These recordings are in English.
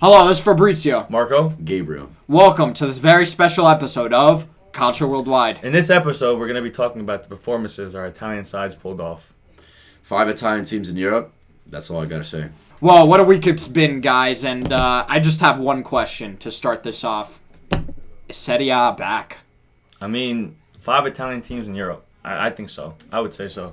Hello, this is Fabrizio. Marco. Gabriel. Welcome to this very special episode of Calcio Worldwide. In this episode, we're going to be talking about the performances our Italian sides pulled off. 5 Italian teams in Europe. That's all I got to say. Well, what a week it's been, guys, and I just have one question to start this off. Is Serie A back? I mean, 5 Italian teams in Europe. I think so. I would say so.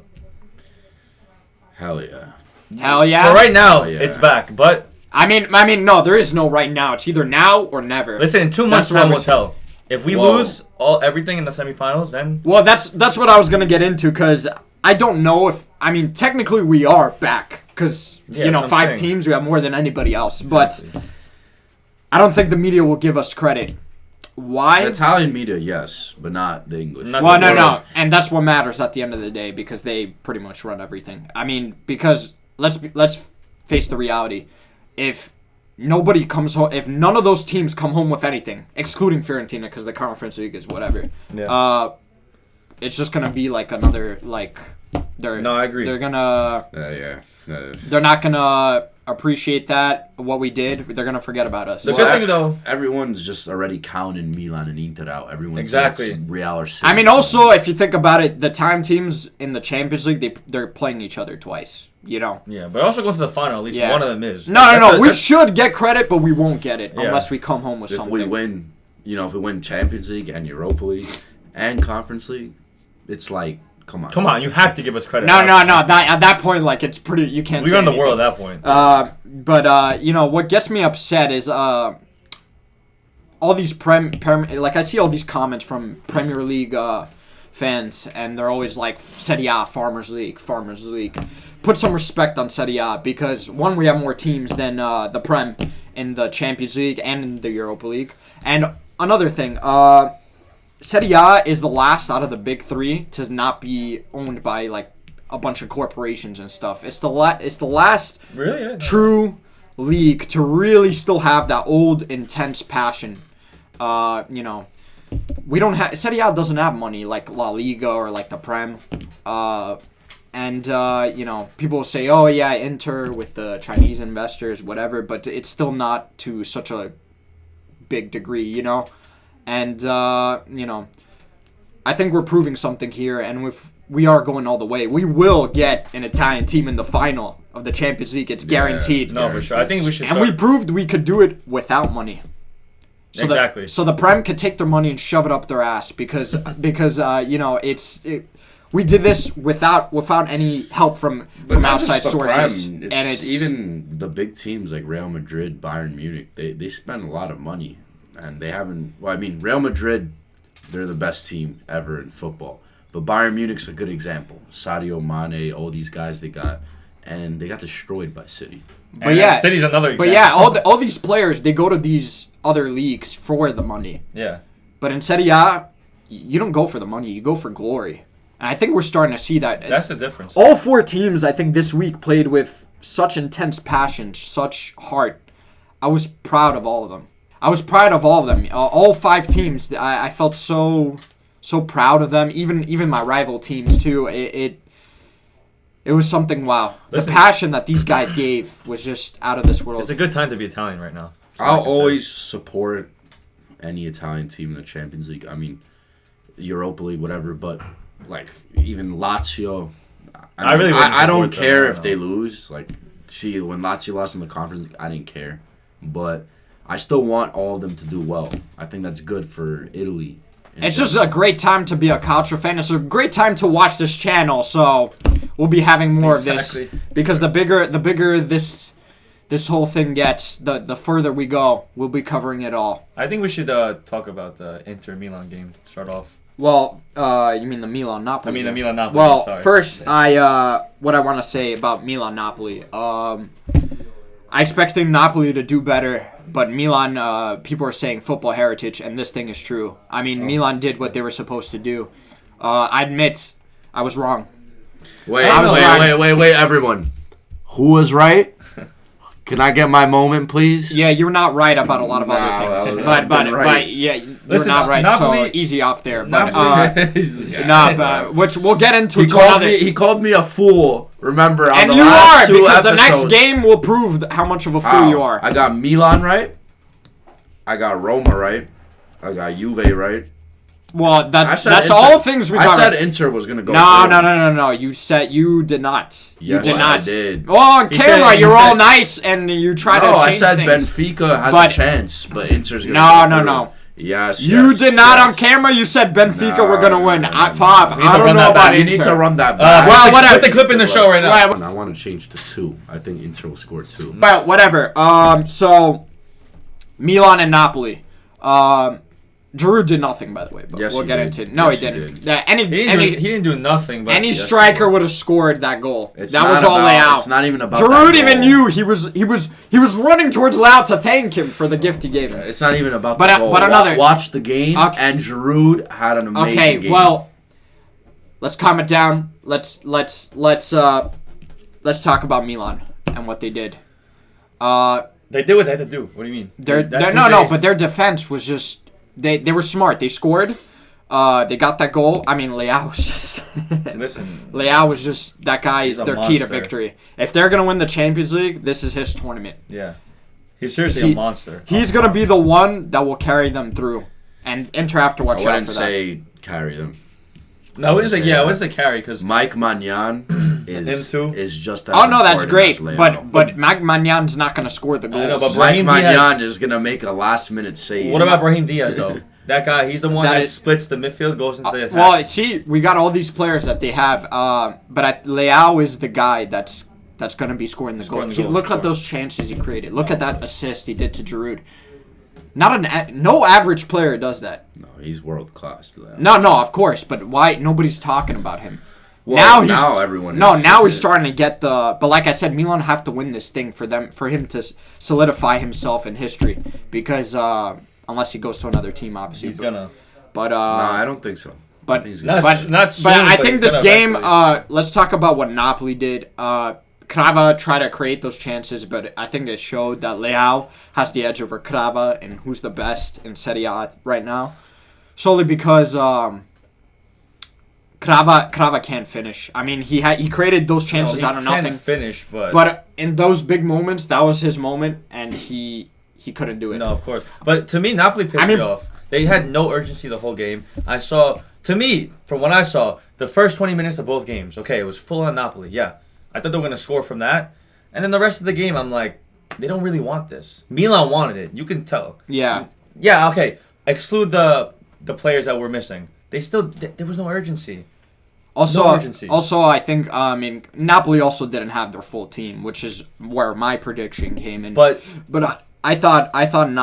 Hell yeah. Hell yeah. For right now, yeah. It's back, but... I mean, no, there is no right now. It's either now or never. Listen, in 2 months' time, we'll tell. If we lose everything in the semifinals, then... Well, that's what I was going to get into, because I don't know if... I mean, technically we are back, because, 5 teams, we have more than anybody else. Exactly. But I don't think the media will give us credit. Why? The Italian media, yes, but not the English. No. And that's what matters at the end of the day, because they pretty much run everything. I mean, because let's face the reality. If nobody comes home, if none of those teams come home with anything, excluding Fiorentina, because the Conference League is whatever, it's just gonna be like another I agree. They're gonna they're not gonna appreciate that what we did. They're gonna forget about us. The good thing though, everyone's just already counting Milan and Inter out. Everyone's exactly Real or City. I mean, also if you think about it, the time teams in the Champions League they're playing each other twice. Yeah, but also going to the final, at least one of them is. No. We should get credit, but we won't get it unless we come home with something. If we win, if we win Champions League and Europa League and Conference League, it's like, come on, you have to give us credit. No. At that point, like, it's pretty. You can't. We run the world at that point. But what gets me upset is all these like I see all these comments from Premier League fans, and they're always like, Serie A, Farmers League. Put some respect on Serie A, because one, we have more teams than the Prem in the Champions League and in the Europa League. And another thing, Serie A is the last out of the big three to not be owned by like a bunch of corporations and stuff. It's the last true league to really still have that old intense passion. We don't have Serie A doesn't have money like La Liga or like the Prem. And people will say, oh yeah, Inter with the Chinese investors, whatever, but it's still not to such a big degree, And I think we're proving something here, and if we are going all the way, we will get an Italian team in the final of the Champions League. It's guaranteed. No, for sure. I think we should. And we proved we could do it without money. So exactly. So the Prem could take their money and shove it up their ass because we did this without any help from outside sources. It's even the big teams like Real Madrid, Bayern Munich. They spend a lot of money, and they haven't. Well, I mean, Real Madrid, they're the best team ever in football. But Bayern Munich's a good example. Sadio Mane, all these guys they got, and they got destroyed by City. But City's another example. But yeah, all these players, they go to these other leagues for the money. Yeah. But in Serie A, you don't go for the money. You go for glory. And I think we're starting to see that. That's the difference. All 4 teams, I think, this week played with such intense passion, such heart. I was proud of all of them. All 5 teams, I felt so proud of them. Even my rival teams, too. It was something, wow. Listen, the passion that these guys gave was just out of this world. It's a good time to be Italian right now. I'll always support any Italian team in the Champions League. I mean, Europa League, whatever, but... Like, even Lazio, I don't care if they lose. Like, when Lazio lost in the Conference League, I didn't care. But I still want all of them to do well. I think that's good for Italy. It's just a great time to be a Calcio fan. It's a great time to watch this channel, so we'll be having more of this. Because the bigger this whole thing gets, the further we go, we'll be covering it all. I think we should talk about the Inter Milan game to start off. Well, you mean the Milan-Napoli? I mean the Milan-Napoli. Well, sorry. First, what I want to say about Milan-Napoli. I expected Napoli to do better, but Milan, people are saying football heritage, and this thing is true. I mean, Milan did what they were supposed to do. I admit, I was wrong. Wait, everyone. Who was right? Can I get my moment, please? Yeah, you're not right about a lot of other things, but yeah, you're not right. Napoli, so easy off there. But Napoli, which we'll get into. He called me a fool. Remember, on and the you last are two because episodes. the next game will prove how much of a fool you are. I got Milan right. I got Roma right. I got Juve right. Well, that's Inter. all things we got. I said right. Inter was gonna go. No. You did not. Yes, you did not. I did. Well, on camera, you're all nice and you try to change I said things. Benfica has a chance, but Inter's gonna go through. No. Yes, you did not on camera. You said Benfica were gonna win. Fob, I don't know about You Inter. need to run that back. Well, whatever. Put the clip in the show right now. I want to change to 2. I think Inter will score 2. But whatever. So Milan and Napoli. Giroud did nothing, by the way. But yes, we'll get did. into. No, yes, he didn't. He didn't do nothing. But any striker would have scored that goal. It's that was all Leao. It's not even about. Giroud even knew he was running towards Leao to thank him for the gift he gave him. It's not even about. But the goal. but another. Watch the game, and Giroud had an amazing game. Well, let's calm it down. Let's talk about Milan and what they did. They did what they had to do. What do you mean? But their defense was just. They were smart. They scored. They got that goal. I mean, Leao was just... Listen. Leao was just... That guy is their key to victory. If they're going to win the Champions League, this is his tournament. Yeah. He's seriously a monster. He's going to be the one that will carry them through. And Inter have to watch out for that. I wouldn't say carry them. No, I wouldn't say carry because... Mike Maignan is just as that's great. As but Mike Magnan's not going to score the goals. I know, but Mike Maignan is going to make a last-minute save. What about Brahim Diaz, though? That guy, he's the one that splits the midfield, goes into the attack. Well, see, we got all these players that they have, but Leao is the guy that's going to be scoring the goal. Look at those chances he created. Look at that assist he did to Giroud. No average player does that. No, he's world class. No, of course, but why nobody's talking about him? Well, now everyone. Now he's starting to get the. But like I said, Milan have to win this thing for him to solidify himself in history because unless he goes to another team, obviously he's gonna. But no, I don't think so. But I think this game. Let's talk about what Napoli did. Crava tried to create those chances, but I think it showed that Leao has the edge over Crava and who's the best in Serie A right now. Solely because Crava can't finish. I mean, he created those chances out of nothing. Finish, but in those big moments, that was his moment, and he couldn't do it. No, of course. But to me, Napoli pissed me off. They had no urgency the whole game. To me, from what I saw, the first 20 minutes of both games, okay, it was full on Napoli. Yeah. I thought they were going to score from that. And then the rest of the game, I'm like, they don't really want this. Milan wanted it. You can tell. Yeah. Yeah, okay. Exclude the players that were missing. There was no urgency. Also, I think Napoli also didn't have their full team, which is where my prediction came in. But I thought Osimhen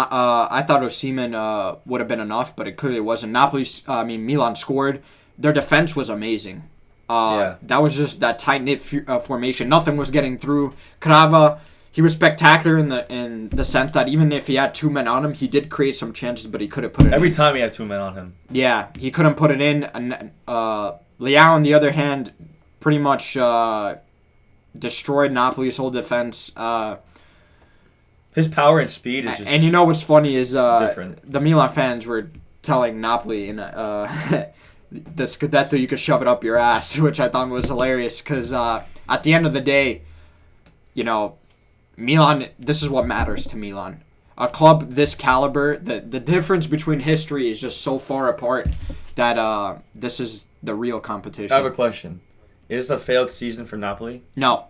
would have been enough, but it clearly wasn't. Milan scored. Their defense was amazing. That was just that tight-knit formation. Nothing was getting through. Crava, he was spectacular in the sense that even if he had 2 men on him, he did create some chances, but he couldn't put it in. Every time he had 2 men on him. Yeah, he couldn't put it in. And Leao, on the other hand, pretty much destroyed Napoli's whole defense. His power and speed is just and you know what's funny is different. The Milan fans were telling Napoli the Scudetto, you could shove it up your ass, which I thought was hilarious because at the end of the day, Milan, this is what matters to Milan. A club this caliber, the difference between history is just so far apart that this is the real competition. I have a question. Is this a failed season for Napoli? No.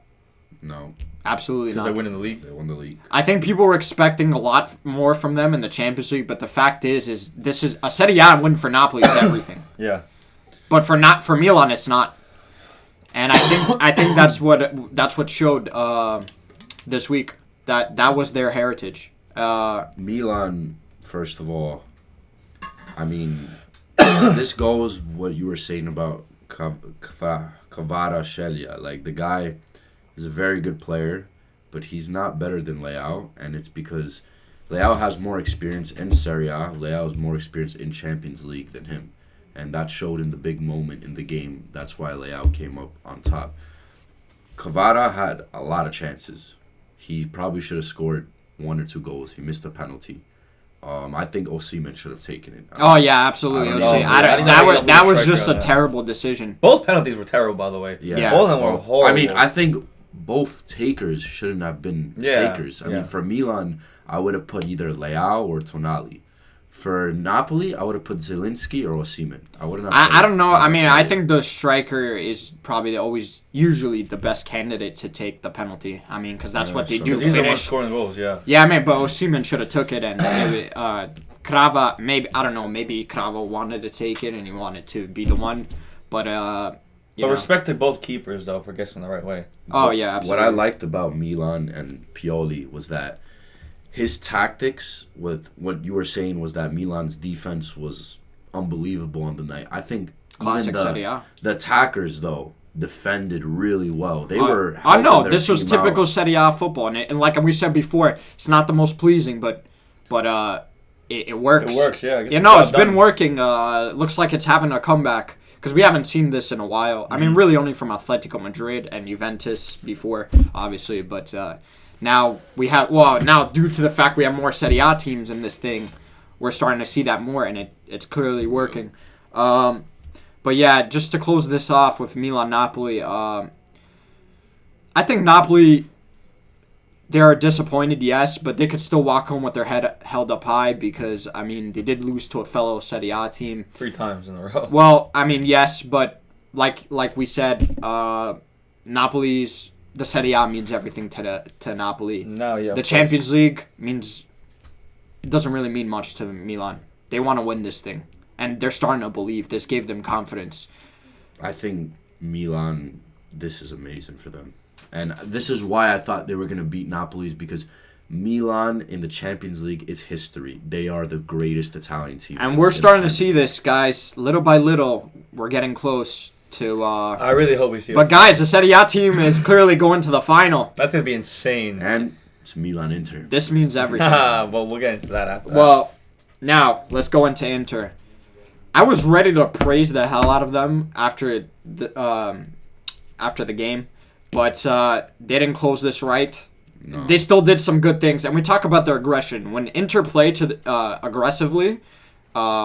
Absolutely not. Because they're winning the league? They won the league. I think people were expecting a lot more from them in the Champions League, but the fact is this is a Serie A win for Napoli is everything. Yeah. But for Milan, it's not. And I think that's what showed this week that was their heritage. Milan, first of all, I mean, this goes what you were saying about Kvaratskhelia. Like, the guy is a very good player, but he's not better than Leao, and it's because Leao has more experience in Serie A. Leao has more experience in Champions League than him, and that showed in the big moment in the game. That's why Leao came up on top. Kvara had a lot of chances. he probably should have scored 1 or 2 goals. He missed a penalty. I think Osimhen should have taken it. Oh yeah, absolutely. That was just a terrible decision. Both penalties were terrible, by the way. Yeah. Both of them were horrible. I mean, I think both takers shouldn't have been takers. I mean, for Milan, I would have put either Leao or Tonali. For Napoli, I would have put Zielinski or Osimhen. I wouldn't have. I don't know. I mean, I think the striker is probably usually the best candidate to take the penalty. I mean, because that's what they do. He's the one scoring the goals. Yeah. Yeah, I mean, but Osimhen should have took it, and Crava, maybe I don't know. Maybe Crava wanted to take it, and he wanted to be the one, but respect to both keepers though for guessing the right way. Oh yeah, absolutely. What I liked about Milan and Pioli was that his tactics, with what you were saying, was that Milan's defense was unbelievable on the night. I think classic Serie A. The attackers, though, defended really well. They were. I know this was typical Serie A football, and like we said before, it's not the most pleasing, but it works. It works, yeah. It's been working. Looks like it's having a comeback because we haven't seen this in a while. I mean, really only from Atletico Madrid and Juventus before, obviously, but. Now we have now due to the fact we have more Serie A teams in this thing, we're starting to see that more, and it's clearly working. But yeah, just to close this off with Milan Napoli, I think Napoli, they are disappointed, yes, but they could still walk home with their head held up high because I mean they did lose to a fellow Serie A team 3 times in a row. Well, I mean yes, but like we said, Napoli's. The Serie A means everything to Napoli. No, yeah. The Champions League doesn't really mean much to Milan. They want to win this thing, and they're starting to believe. This gave them confidence. I think Milan, this is amazing for them, and this is why I thought they were going to beat Napoli's because Milan in the Champions League is history. They are the greatest Italian team, and we're starting to see this, guys. Little by little, we're getting close. I really hope we see it. But guys, the Serie A team is clearly going to the final. That's going to be insane. And it's Milan Inter. This means everything. Well, we'll get into that after that. Well, now, let's go into Inter. I was ready to praise the hell out of them after the game. But they didn't close this right. No. They still did some good things. And we talk about their aggression. When Inter play aggressively,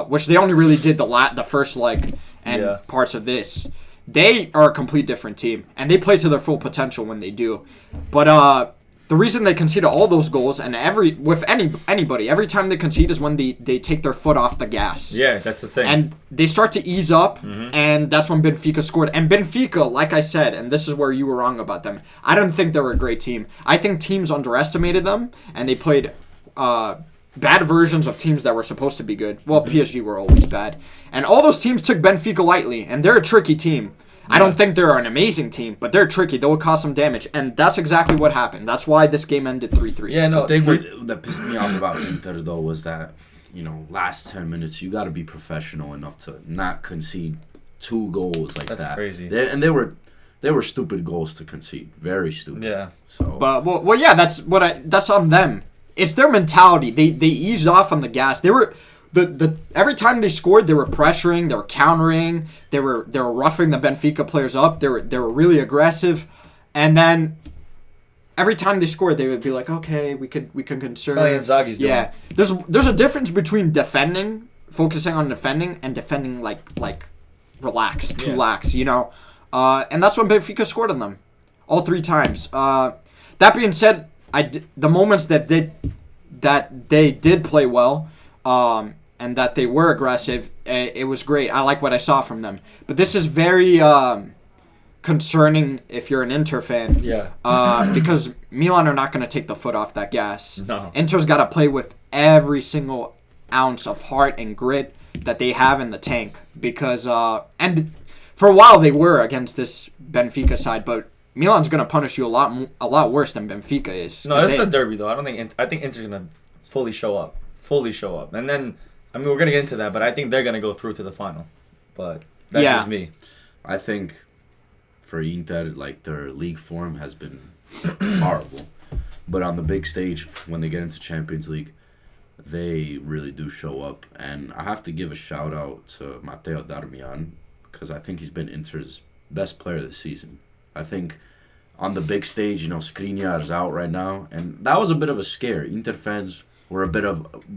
which they only really did the first leg and parts of this, they are a complete different team, and they play to their full potential when they do. But the reason they concede all those goals, and anybody, every time they concede is when they take their foot off the gas. Yeah, that's the thing. And they start to ease up, and that's when Benfica scored. And Benfica, like I said, and this is where you were wrong about them, I don't think they were a great team. I think teams underestimated them, and they played bad versions of teams that were supposed to be good. Well, PSG were always bad. And all those teams took Benfica lightly, and they're a tricky team. I don't think they're an amazing team, but they're tricky. They will cause some damage, and that's exactly what happened. That's why this game ended 3-3. Yeah, no. The thing that pissed me off about Inter, though, was that, last 10 minutes, you got to be professional enough to not concede 2 goals like that. That's crazy. They were stupid goals to concede. Very stupid. Yeah. So. But, well, yeah, that's on them. It's their mentality. They eased off on the gas. They were... every time they scored, they were pressuring, they were countering, they were roughing the Benfica players up. They were really aggressive, and then every time they scored, they would be like, okay, we can conserve. Inzaghi's doing. Yeah, there's a difference between focusing on defending, and defending like relaxed, too lax, and that's when Benfica scored on them, all 3 times. That being said, the moments that they did play well. And that they were aggressive, it was great. I like what I saw from them. But this is very concerning if you're an Inter fan. Yeah. Because Milan are not going to take the foot off that gas. No. Inter's got to play with every single ounce of heart and grit that they have in the tank. Because, and for a while they were against this Benfica side, but Milan's going to punish you a lot worse than Benfica is. No, this is the derby, though. I think Inter's going to fully show up. And then, I mean, we're going to get into that, but I think they're going to go through to the final. But that's just me. I think for Inter, their league form has been horrible. But on the big stage, when they get into Champions League, they really do show up. And I have to give a shout out to Matteo Darmian, because I think he's been Inter's best player this season. I think on the big stage, Skriniar is out right now, and that was a bit of a scare. Inter fans were a bit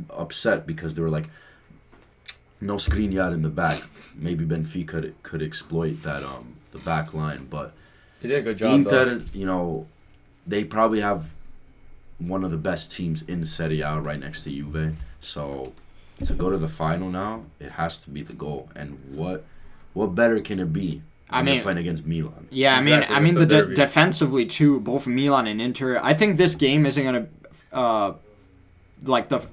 upset because they were like, no Skriniar in the back. Maybe Benfica could exploit that the back line, but he did a good job. Inter, they probably have one of the best teams in Serie A right next to Juve. So to go to the final now, it has to be the goal. And what better can it be? They're playing against Milan. Yeah, exactly. Defensively too, both Milan and Inter. I think this game isn't gonna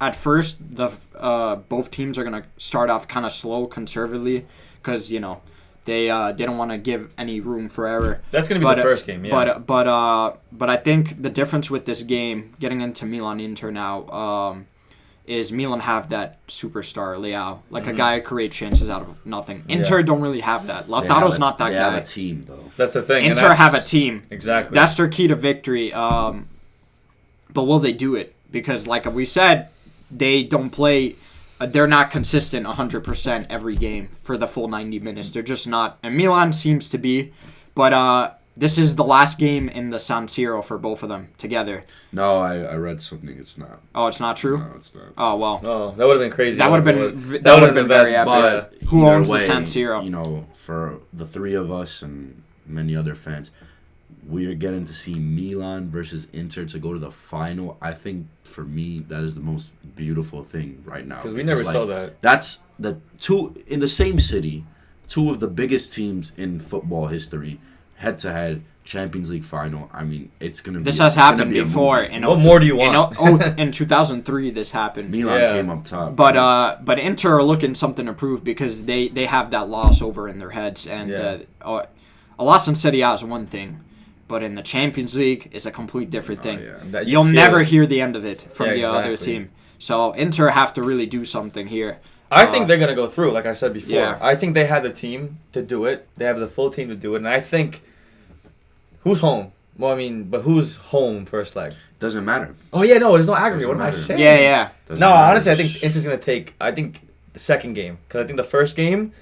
at first both teams are gonna start off kind of slow, conservatively, because they don't want to give any room for error. That's gonna be the first game, yeah. But I think the difference with this game, getting into Milan Inter now, is Milan have that superstar Leao, a guy who creates chances out of nothing. Inter don't really have that. Lautaro's not that guy. They have a team though. That's the thing. Inter have a team. Exactly. That's their key to victory. But will they do it? Because like we said, they don't play. They're not consistent 100% every game for the full 90 minutes. They're just not. And Milan seems to be. But this is the last game in the San Siro for both of them together. No, I read something. It's not. Oh, it's not true? No, it's not. Oh, well. Oh, that would have been crazy. That would have been very epic. But who owns the San Siro? For the three of us and many other fans, we are getting to see Milan versus Inter to go to the final. I think, for me, that is the most beautiful thing right now. Because we never saw that. That's the two, in the same city, two of the biggest teams in football history, head-to-head, Champions League final. I mean, it's going to be... This has happened before. What more do you want? In 2003, this happened. Milan came up top. But Inter are looking something to prove because they have that loss over in their heads. And a loss in Serie A is one thing. But in the Champions League, it's a complete different thing. Yeah. You'll never hear the end of it from the other team. So Inter have to really do something here. I think they're going to go through, like I said before. Yeah. I think they have the team to do it. They have the full team to do it. And I think... Who's home? Well, I mean, but who's home first leg? Doesn't matter. Oh, yeah, no, there's no aggregate. What am I saying? Yeah. No, honestly, I think Inter's going to take... I think the second game. Because I think the first game,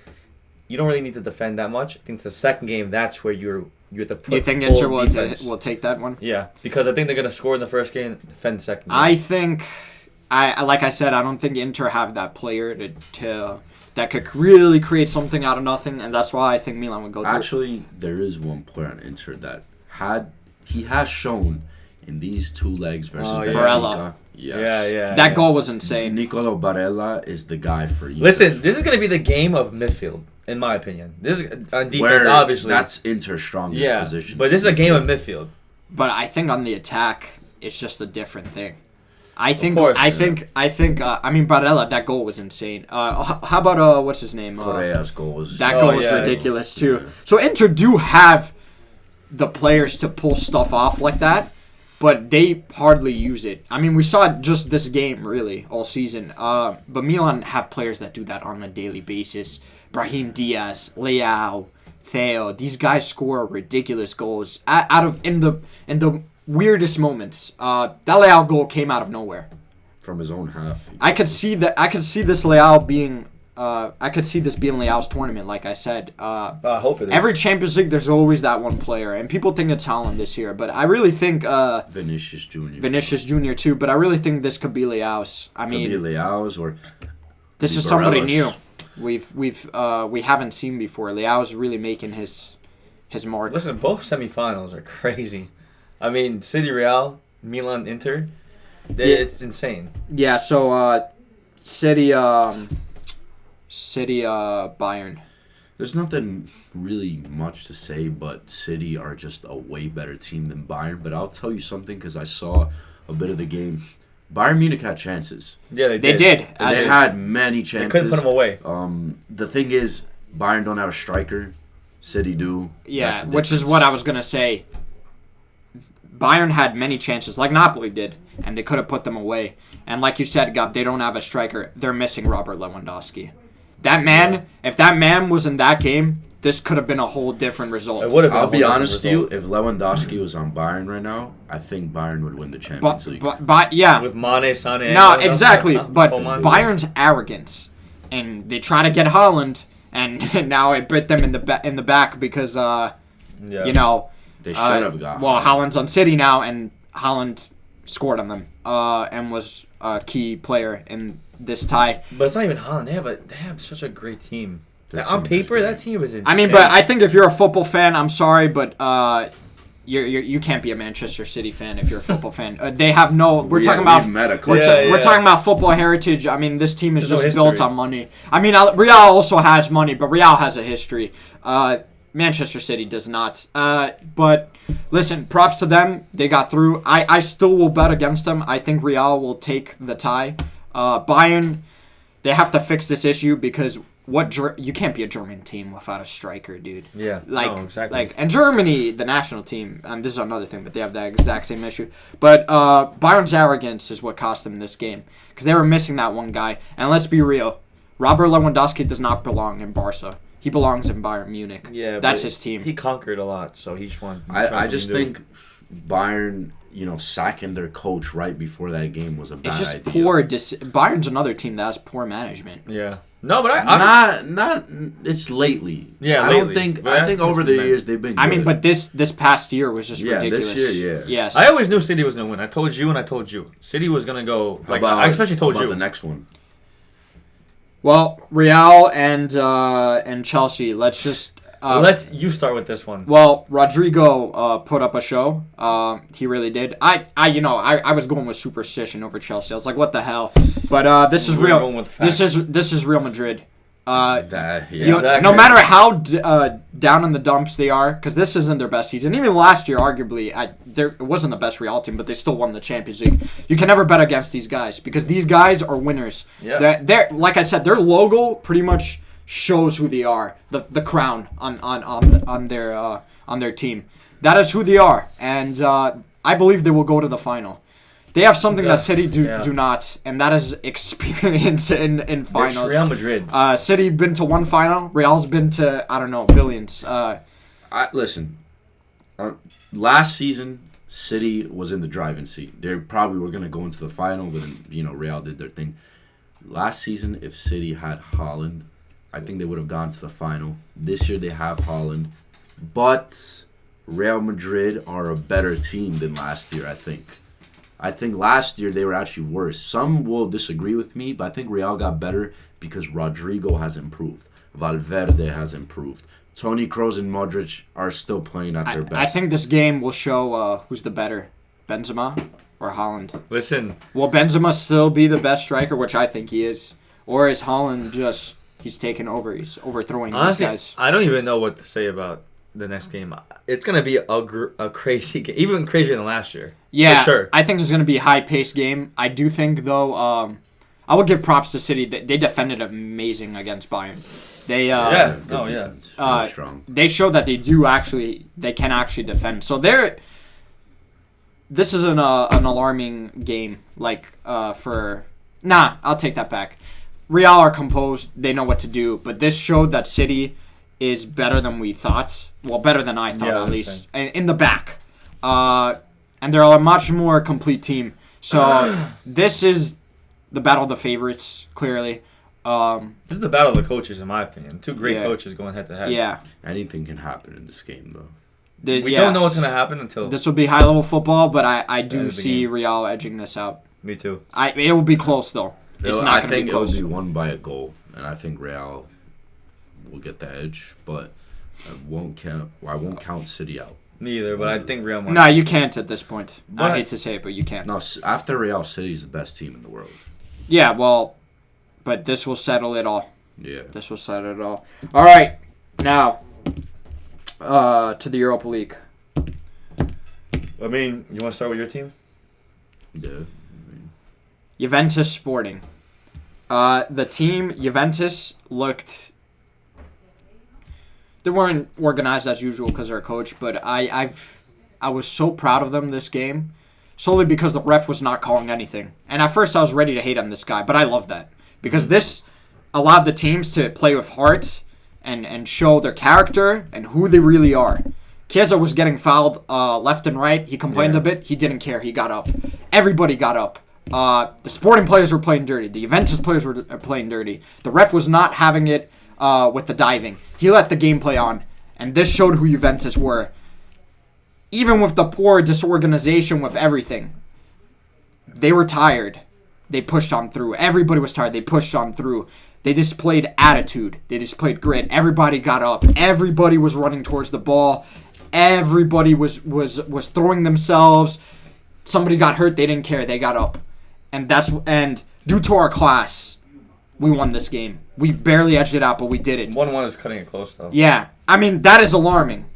you don't really need to defend that much. I think the second game, that's where you have to put. You think Inter will take that one? Yeah, because I think they're going to score in the first game, defend the second game. I think, like I said, I don't think Inter have that player to that could really create something out of nothing, and that's why I think Milan would go through. Actually, there is one player on Inter that has shown in these two legs versus Benfica. Barella. Yes. Yeah. That goal was insane. Nicolo Barella is the guy for you. Listen, this is going to be the game of midfield, in my opinion. This is on defense, where obviously. That's Inter's strongest position. But this is a game of midfield. But I think on the attack, it's just a different thing. I think. Course, I mean, Barella. That goal was insane. How about what's his name? Correa's goal was. That goal was ridiculous too. Yeah. So Inter do have the players to pull stuff off like that, but they hardly use it. I mean, we saw it just this game, really, all season. But Milan have players that do that on a daily basis. Brahim Diaz, Leao, Theo. These guys score ridiculous goals in the weirdest moments. That Leao goal came out of nowhere. From his own half. I could see this Leao being. I could see this being Leao's tournament, like I said. I hope it is. Every Champions League, there's always that one player, and people think it's Haaland this year, but I really think Vinicius Jr. Vinicius Jr. too, but I really think this could be Leao's. Could be Leao's or this is somebody new. We haven't seen before. Leao's really making his mark. Listen, both semifinals are crazy. I mean, City Real, Milan, Inter, it's insane. Yeah. So City, Bayern. There's nothing really much to say, but City are just a way better team than Bayern. But I'll tell you something because I saw a bit of the game. Bayern Munich had chances. Yeah, they did. They had many chances. They couldn't put them away. The thing is, Bayern don't have a striker. City do. Yeah, which is what I was going to say. Bayern had many chances, like Napoli did, and they could have put them away. And like you said, Gab, they don't have a striker. They're missing Robert Lewandowski. That man, if that man was in that game, this could have been a whole different result. It would have been. I'll be honest with you, if Lewandowski was on Bayern right now, I think Bayern would win the Champions League. But yeah. With Mane, Sané. No, exactly. But Bayern's arrogance, and they try to get Haaland, and now it bit them in the back because They should have got. Well, Haaland's on City now, and Haaland scored on them and was a key player in this tie. But it's not even Haaland. They have such a great team. On paper, that team is insane. I mean, but I think if you're a football fan, I'm sorry, but you can't be a Manchester City fan if you're a football fan. They have no. We're talking about football heritage. I mean, this team is just built on money. I mean, Real also has money, but Real has a history. Manchester City does not. But listen, props to them. They got through. I still will bet against them. I think Real will take the tie. Bayern, they have to fix this issue because you can't be a German team without a striker, dude. Yeah, exactly. And Germany, the national team, and this is another thing, but they have that exact same issue. But Bayern's arrogance is what cost them this game because they were missing that one guy. And let's be real, Robert Lewandowski does not belong in Barca. He belongs in Bayern Munich. Yeah, that's his team. He conquered a lot, so he just won. I just think Bayern, sacking their coach right before that game was a bad idea. It's just poor. Bayern's another team that has poor management. Yeah. No, but not. It's lately. Yeah, I think over the years they've been good. I mean, but this past year was just ridiculous. This year, Yes. I always knew City was gonna win. I told you, and I told you, City was gonna go. I especially told you the next one. Well, Real and Chelsea. Let's just. You start with this one. Well, Rodrigo put up a show. He really did. I was going with superstition over Chelsea. I was like, what the hell? But this is real. This is Real Madrid. Exactly. No matter how down in the dumps they are, because this isn't their best season. Even last year, arguably, it wasn't the best Real team, but they still won the Champions League. You can never bet against these guys because these guys are winners. Yeah. They're like I said, their logo pretty much shows who they are. The crown on their team. That is who they are, and I believe they will go to the final. They have something that City do not, and that is experience in finals. There's Real Madrid. City been to one final. Real's been to billions. Listen, last season City was in the driving seat. They probably were going to go into the final, but then, Real did their thing. Last season, if City had Haaland, I think they would have gone to the final. This year they have Haaland, but Real Madrid are a better team than last year, I think. I think last year they were actually worse. Some will disagree with me, but I think Real got better because Rodrigo has improved. Valverde has improved. Toni Kroos and Modric are still playing at their best. I think this game will show who's the better, Benzema or Haaland. Listen. Will Benzema still be the best striker, which I think he is? Or is Haaland just, he's taken over, he's overthrowing these guys? I don't even know what to say about the next game. It's going to be a crazy game, even crazier than last year. Yeah, for sure. I think it's going to be a high-paced game. I do think, though, I would give props to City. They defended amazing against Bayern. They really strong. They show that they can actually defend. So this is an alarming game. I'll take that back. Real are composed. They know what to do. But this showed that City is better than we thought. Well, better than I thought, at least. In the back. And they're a much more complete team. So this is the battle of the favorites, clearly. This is the battle of the coaches, in my opinion. Two great coaches going head-to-head. Yeah. Anything can happen in this game, though. We don't know what's going to happen until... This will be high-level football, but I do see Real edging this out. Me too. It will be close, though. I think it will be won by a goal, and I think Real will get the edge, but I won't count City out. Me either, but I think Real might. No, you can't at this point. I hate to say it, but you can't. No, after Real, City's the best team in the world. Yeah, well, but this will settle it all. Yeah. This will settle it all. All right, now to the Europa League. I mean, you want to start with your team? Yeah. Juventus Sporting. The team, Juventus, looked... They weren't organized as usual because they're a coach, but I was so proud of them this game, solely because the ref was not calling anything. And at first I was ready to hate on this guy, but I love that. Because this allowed the teams to play with heart and show their character and who they really are. Chiesa was getting fouled left and right. He complained a bit. He didn't care. He got up. Everybody got up. The Sporting players were playing dirty. The Juventus players were playing dirty. The ref was not having it with the diving. He let the game play on. And this showed who Juventus were. even with the poor disorganization with everything, they were tired. They pushed on through. Everybody was tired. They pushed on through. They displayed attitude. They displayed grit. Everybody got up. Everybody was running towards the ball. Everybody was throwing themselves. Somebody got hurt. They didn't care. They got up. And due to our class, we won this game. We barely edged it out, but we did it. 1-1 is cutting it close, though. Yeah. I mean, that is alarming.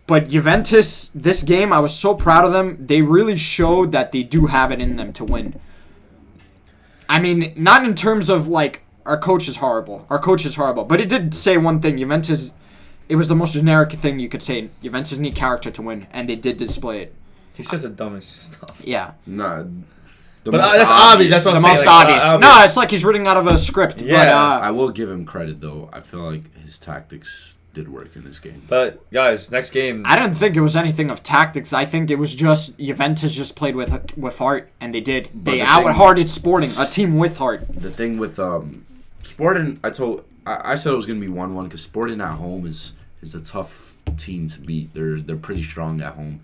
But Juventus, this game, I was so proud of them. They really showed that they do have it in them to win. I mean, not in terms of, like, our coach is horrible. Our coach is horrible. But it did say one thing. Juventus, it was the most generic thing you could say. Juventus need character to win, and they did display it. He says the dumbest stuff. Yeah. Nah. But that's obvious. That's what I'm saying. The most obvious. No, it's like he's reading out of a script. Yeah. But, I will give him credit, though. I feel like his tactics did work in this game. But, guys, next game. I didn't think it was anything of tactics. I think it was just Juventus just played with heart, and they did. They out-hearted Sporting, a team with heart. The thing with Sporting, I said it was going to be 1-1 because Sporting at home is a tough team to beat. They're pretty strong at home.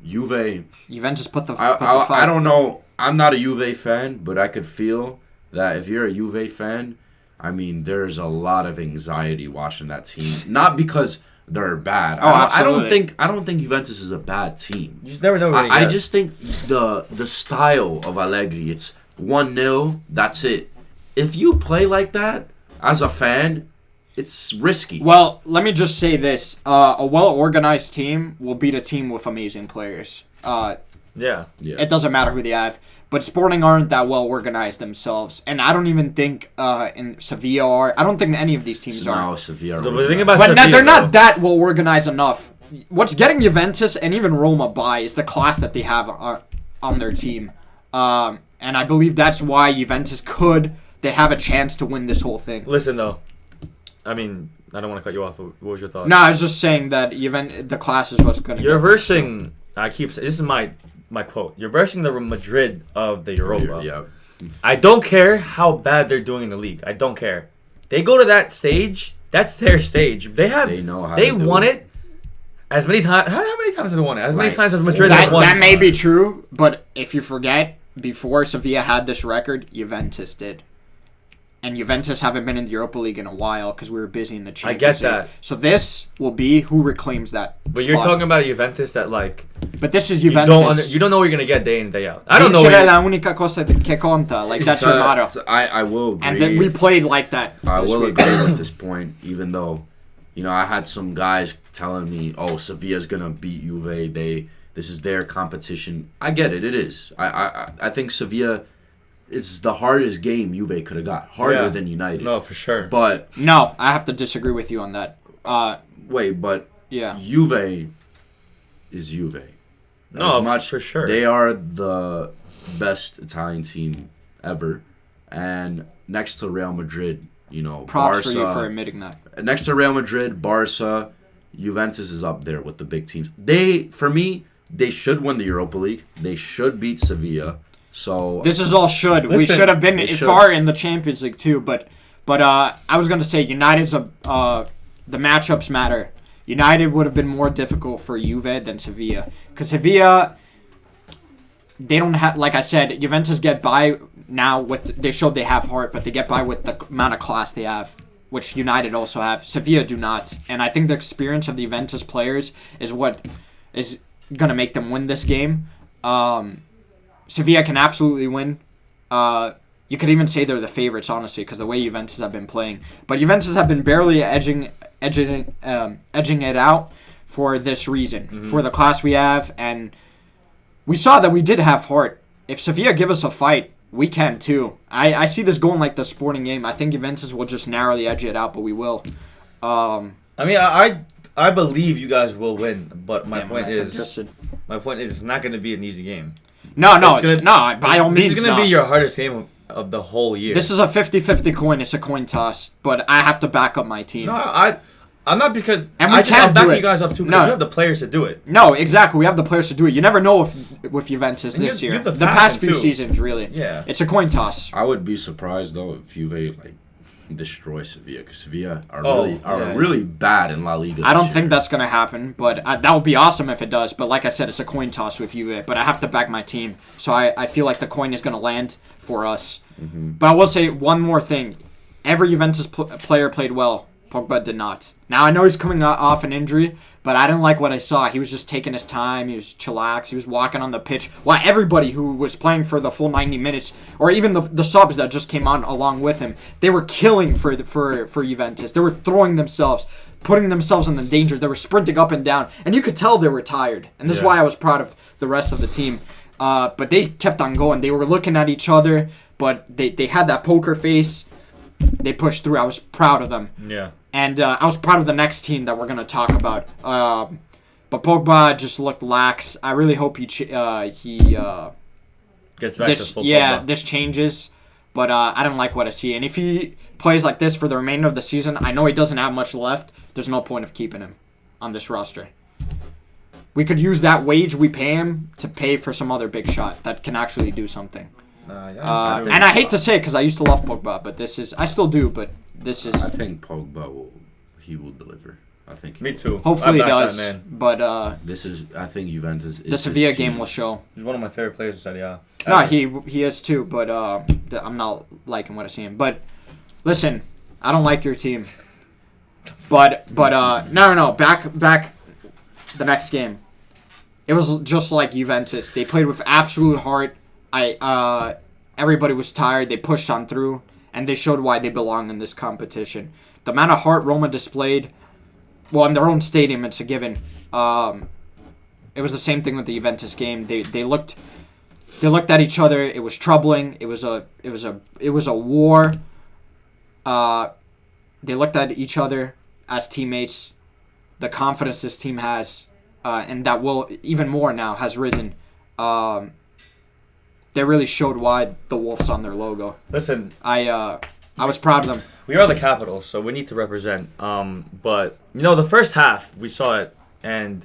Juventus put the fight. I don't know. I'm not a Juve fan, but I could feel that if you're a Juve fan, I mean, there's a lot of anxiety watching that team. Not because they're bad. Absolutely. I don't think Juventus is a bad team. You just never know. I just think the style of Allegri, it's 1-0, that's it. If you play like that as a fan, it's risky. Well, let me just say this: a well-organized team will beat a team with amazing players. Yeah. It doesn't matter who they have. But Sporting aren't that well organized themselves, and I don't even think in Sevilla are. I don't think any of these teams are. No, Sevilla. The thing about Sevilla, they're not that well organized enough. What's getting Juventus and even Roma by is the class that they have on their team, and I believe that's why Juventus they have a chance to win this whole thing. Listen though, I mean, I don't want to cut you off. What was your thought? No, I was just saying that the class is what's going to. You're versing. This is my quote. You're versing the Madrid of the Europa. Yeah. I don't care how bad they're doing in the league. I don't care. They go to that stage. That's their stage. They know how they won it as many times. How many times have they won it? As many times as Madrid has won. That may be true, but if you forget, before Sevilla had this record, Juventus did. And Juventus haven't been in the Europa League in a while because we were busy in the Champions League. I get that. So this will be who reclaims that But spot. You're talking about Juventus that, like... But this is Juventus. You don't know what you're going to get day in and day out. I don't know. La única cosa que conta. Like, that's your motto. I will agree. And then we played like that. I will agree with this point, even though, I had some guys telling me, oh, Sevilla's going to beat Juve. This is their competition. I get it. It is. I think Sevilla... It's the hardest game Juve could have got. Harder than United. No, for sure. But... No, I have to disagree with you on that. Juve is Juve. No, for sure. They are the best Italian team ever. And next to Real Madrid, props Barca... for you for admitting that. Next to Real Madrid, Barca, Juventus is up there with the big teams. For me, they should win the Europa League. They should beat Sevilla. So this is all should. Listen, we should have been far in the Champions League too, but I was gonna say United's the matchups matter. United would have been more difficult for Juve than Sevilla because Sevilla they don't have, like I said, Juventus get by now with they showed they have heart, but they get by with the amount of class they have, which United also have. Sevilla do not, and I think the experience of the Juventus players is what is gonna make them win this game. Sevilla can absolutely win. You could even say they're the favorites, honestly, because the way Juventus have been playing. But Juventus have been barely edging it out for this reason, for the class we have, and we saw that we did have heart. If Sevilla give us a fight, we can too. I see this going like the Sporting game. I think Juventus will just narrowly edge it out, but we will. I mean, I believe you guys will win, but my point is it's not going to be an easy game. No, by all means. This is going to be your hardest game of the whole year. This is a 50-50 coin. It's a coin toss, but I have to back up my team. No, I'm not because... And I'm backing you guys up too because you have the players to do it. No, exactly. We have the players to do it. You never know with Juventus this year. The past few seasons, really. Yeah. It's a coin toss. I would be surprised, though, if Juve destroy Sevilla because Sevilla are really bad in La Liga. I don't think that's gonna happen, but that would be awesome if it does. But like I said, it's a coin toss with Juve. But I have to back my team, so I feel like the coin is gonna land for us. Mm-hmm. But I will say one more thing: every Juventus player played well. Pogba did not. Now I know he's coming off an injury, but I didn't like what I saw. He was just taking his time. He was chillax. He was walking on the pitch. While everybody who was playing for the full 90 minutes, or even the subs that just came on along with him, they were killing for Juventus. They were throwing themselves, putting themselves in the danger. They were sprinting up and down, and you could tell they were tired. And this is why I was proud of the rest of the team. But they kept on going. They were looking at each other, but they had that poker face. They pushed through. I was proud of them. Yeah. And I was proud of the next team that we're going to talk about. But Pogba just looked lax. I really hope he gets back to full Pogba. This changes. But I don't like what I see. And if he plays like this for the remainder of the season, I know he doesn't have much left. There's no point of keeping him on this roster. We could use that wage we pay him to pay for some other big shot that can actually do something. And I hate to say it because I used to love Pogba, but I still do, but this is... I think Pogba will deliver. I think. Me too. Hopefully he does, but... I think Juventus is... The Sevilla game will show. He's one of my favorite players in Serie A. No, he is too, but I'm not liking what I see him. But, listen, I don't like your team. But no, back the next game. It was just like Juventus. They played with absolute heart. Everybody was tired. They pushed on through, and they showed why they belong in this competition. The amount of heart Roma displayed, well, in their own stadium, it's a given. It was the same thing with the Juventus game. They looked at each other. It was troubling. It was a war. They looked at each other as teammates. The confidence this team has, and that will even more now has risen. They really showed why the Wolves on their logo. Listen, I was proud of them. We are the capital, so we need to represent. But the first half we saw it, and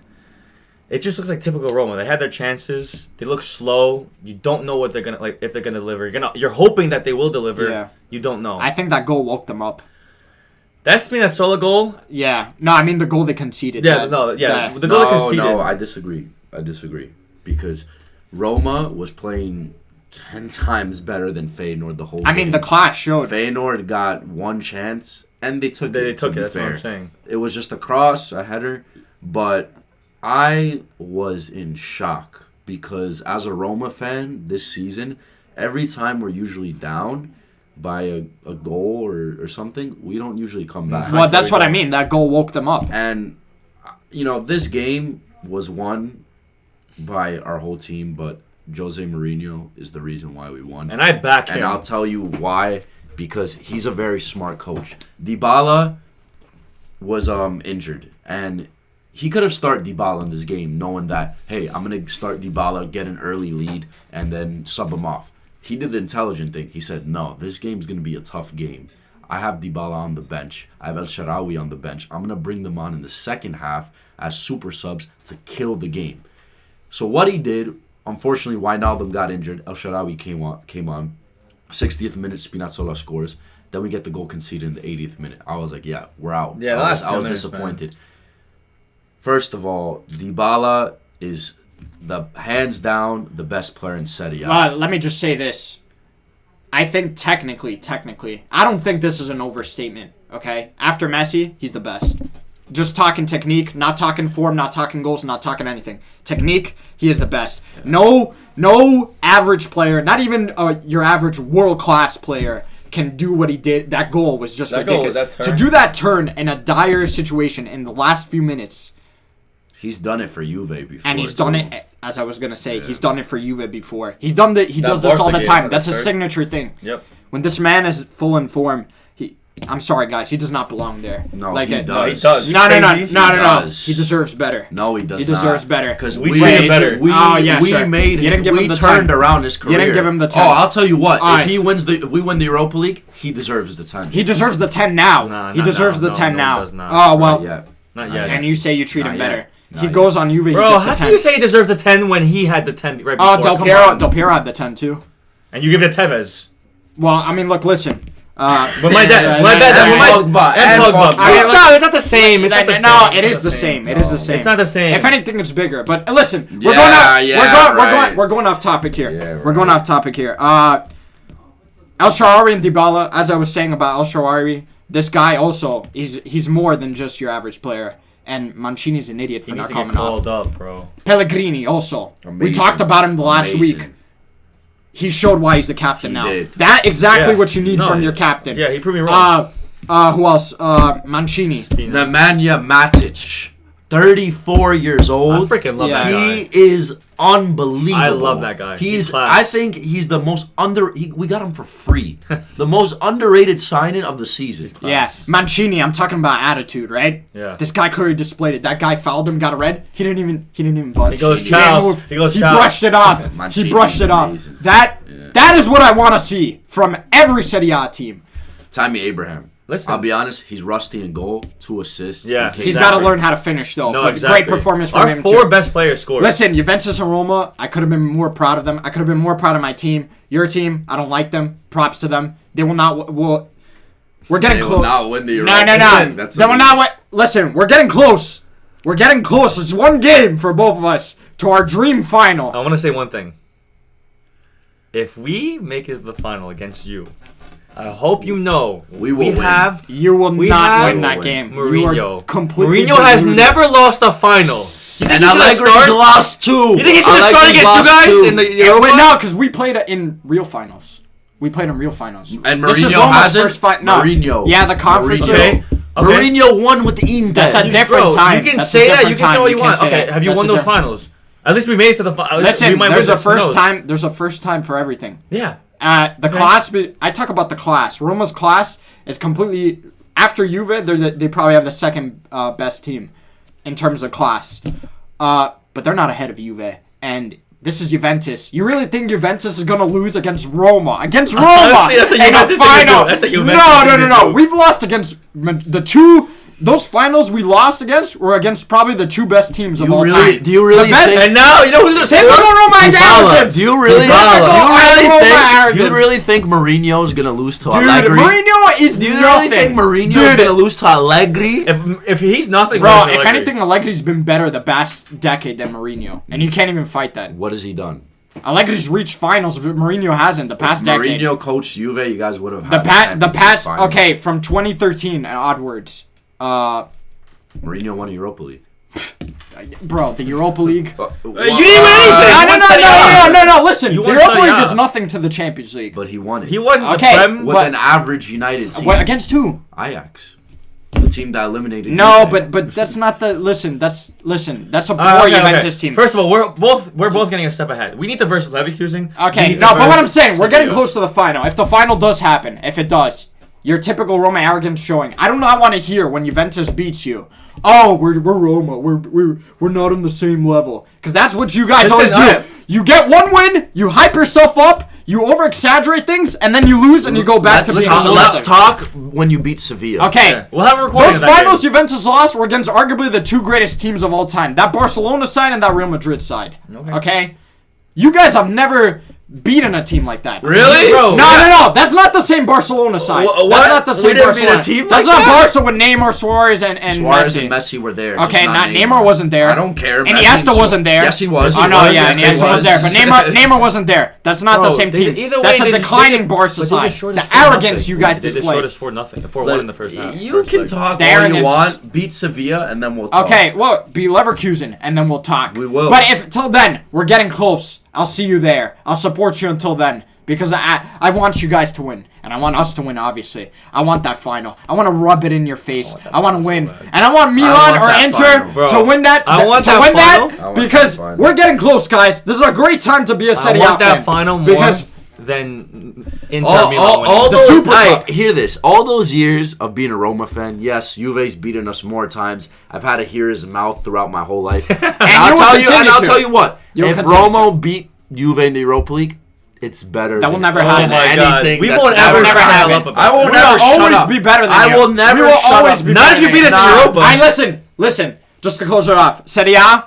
it just looks like typical Roma. They had their chances. They look slow. You don't know what they're gonna if they're gonna deliver. You're hoping that they will deliver. Yeah. You don't know. I think that goal woke them up. That Spinazzola goal. Yeah. No, I mean the goal they conceded. The goal they conceded. No, I disagree. Because Roma was playing 10 times better than Feyenoord the whole game. I mean, the class showed. Feyenoord got one chance, and they took it. They took it, that's what I'm saying. It was just a cross, a header, but I was in shock because as a Roma fan this season, every time we're usually down by a goal or something, we don't usually come back. Well, that's what I mean. That goal woke them up. And, this game was won by our whole team, but Jose Mourinho is the reason why we won. And I back him. And I'll tell you why, because he's a very smart coach. Dybala was injured, and he could have started Dybala in this game knowing that, hey, I'm going to start Dybala, get an early lead, and then sub him off. He did the intelligent thing. He said, no, this game's going to be a tough game. I have Dybala on the bench. I have El Shaarawy on the bench. I'm going to bring them on in the second half as super subs to kill the game. So what he did, unfortunately, Wijnaldum got injured. El Shaarawy came on. 60th minute, Spinazzola scores. Then we get the goal conceded in the 80th minute. I was like, yeah, we're out. Yeah, I was disappointed. Man. First of all, Dybala is hands down the best player in Serie A. Let me just say this. I think technically, I don't think this is an overstatement, okay? After Messi, he's the best. Just talking technique, not talking form, not talking goals, not talking anything. Technique, he is the best. No average player, not even your average world-class player can do what he did. That goal was just ridiculous. To do that turn in a dire situation in the last few minutes. He's done it for Juve before. And he's done it, as I was going to say, he's done it for Juve before. He does this all the time. That's his signature thing. Yep. When this man is full in form, I'm sorry, guys. He does not belong there. No, he does. No, he does. No. He deserves better. No, he does not. He deserves better. Because we treated him better. We turned around his career. You didn't give him the 10. Oh, I'll tell you what. If we win the Europa League, he deserves the 10. He deserves the 10 now. He deserves the 10 now. He does not. Oh, well. Not yet. And you say you treat him better. He goes on Juve. Bro, how can you say he deserves the 10 when he had the 10 right before? Del Piero had the 10 too. And you give it to Tevez. Well, I mean, look, listen. But my dad, and Pogba. It's not the same. It's not the same. No, it is the same. It is the same. It's not the same. If anything, it's bigger. But listen, we're going off topic here. Yeah, right. We're going off topic here. El Shaarawy and Dybala, as I was saying about El Shaarawy, this guy also, he's more than just your average player. And Mancini's an idiot for not coming off. Up, bro. Pellegrini also. Amazing. We talked about him the last week. He showed why he's the captain now. Did. That exactly what you need from your captain. Yeah, he proved me wrong. Who else? Mancini. Nemanja Matic, 34 years old. I freaking love that guy. He is unbelievable. I love that guy. He's class. I think he's the most we got him for free. The most underrated signing of the season. Yeah, Mancini. I'm talking about attitude, right? Yeah. This guy clearly displayed it. That guy fouled him, got a red. He didn't even buzz. He goes chow. He brushed it off. He brushed it off. Amazing. That is what I want to see from every Serie A team. Tammy Abraham. Listen. I'll be honest, he's rusty in goal, 2 assists. Yeah, he's got to learn how to finish though. No, but exactly. Great performance from him Our 4 too. best players scored. Listen, Juventus and Roma, I could have been more proud of them. I could have been more proud of my team. Your team, I don't like them. Props to them. They will not. We're getting close. They will not win the Europa. No. They will not. Listen, we're getting close. We're getting close. It's one game for both of us to our dream final. I want to say one thing. If we make it to the final against you, I hope you know we will win. You will not win that game. Mourinho. Mourinho has never lost a final. And Allegri's lost 2. You think he could have started against you guys in the Europa? Wait, no, because we played it in real finals. We played in real finals. And Mourinho hasn't. Mourinho. Yeah, the conference. Okay. Mourinho won with the Inter. That's a different time. You can say that. You can say what you want. Okay, have you won those finals? At least we made it to the final. Listen, there's a first time. There's a first time for everything. Yeah. Class. I talk about the class. Roma's class is completely after Juve. They probably have the second best team in terms of class, but they're not ahead of Juve. And this is Juventus. You really think Juventus is gonna lose against Roma? Against Roma Honestly, that's a Juventus in a final? That's a Juventus No. We've lost against the two. Those finals we lost against were against probably the 2 best teams of all time. Do you really think? And now you know who's gonna arrogance. Do you really think Mourinho's gonna lose to Allegri? Mourinho is Do you nothing. really think Mourinho's gonna lose to Allegri? If he's nothing, bro, if anything, Allegri's been better the past decade than Mourinho, and you can't even fight that. What has he done? Allegri's reached finals, but Mourinho hasn't the past decade. Mourinho coached Juve, you guys would have the past. Okay, from 2013 onwards. Mourinho won a Europa League. Bro, the Europa League. You didn't win anything. No. Listen, the Europa League is nothing to the Champions League. But he won it. He won with an average United team. Against who? Ajax. The team that eliminated. No, but that's not the. Listen, that's a poor Juventus team. First of all, we're both getting a step ahead. We need to versus Leverkusen. Okay, no, but what I'm saying, we're getting close to the final. If the final does happen, if it does. Your typical Roma arrogance showing. I do not want to hear when Juventus beats you. Oh, we're Roma. We're not on the same level. Because that's what you guys always do. You get one win, you hype yourself up, you over-exaggerate things, and then you lose and you go back to being Let's talk when you beat Sevilla. Okay. Yeah. We'll have a recording Those finals Juventus lost were against arguably the 2 greatest teams of all time. That Barcelona side and that Real Madrid side. Okay? You guys have never beaten a team like that. Really? Bro, no. That's not the same Barcelona side. That's not the same Barcelona. Beat a team that's like not that? Barca with Neymar, Suarez, and Suarez Messi. and Messi were there. Okay, not Neymar wasn't there. I don't care. Iniesta wasn't there. Yes, he was. Oh no, yeah, Iniesta was there, but Neymar wasn't there. That's not the same team. That's a declining Barca side. The arrogance you guys displayed. They showed us 4-0, 4-1 in the first half. You can talk all you want. Beat Sevilla, and then we'll talk. Okay, well, beat Leverkusen, and then we'll talk. We will. But if till then we're getting close, I'll see you there. I'll support you until then. Because I want you guys to win. And I want us to win, obviously. I want that final. I want to rub it in your face. I want to win. And I want Milan or Inter to win that. I want that final. Because we're getting close, guys. This is a great time to be a Serie A fan. I want that final more than Inter Milan. Hear this. All those years of being a Roma fan, yes, Juve's beaten us more times. I've had to hear his mouth throughout my whole life. and I'll tell you what. If Roma beat Juve in the Europa League, it's better. That will never happen. We won't ever happen. I will never always be better than you. I will never shut up. Not if you beat us in Europa. Listen. Just to close it off. Serie A,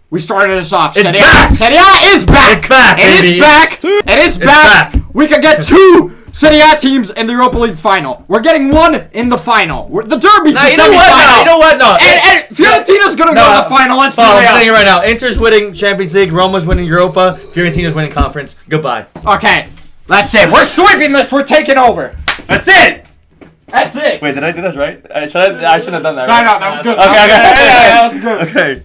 we started us off. It's back. Serie A is back. It's back, It is back. We can get two Serie A teams in the Europa League final. We're getting one in the final. The derby's the you know what? semi-final. You know what? No. And Fiorentina's going to go to the final. Let's be real. I'm saying it right now. Inter's winning Champions League. Roma's winning Europa. Fiorentina's winning Conference. Goodbye. Okay. That's it. We're sweeping this. We're taking over. That's it. That's it. Wait, did I do this right? I shouldn't have done that. No, that was good. Okay. That was good. Okay.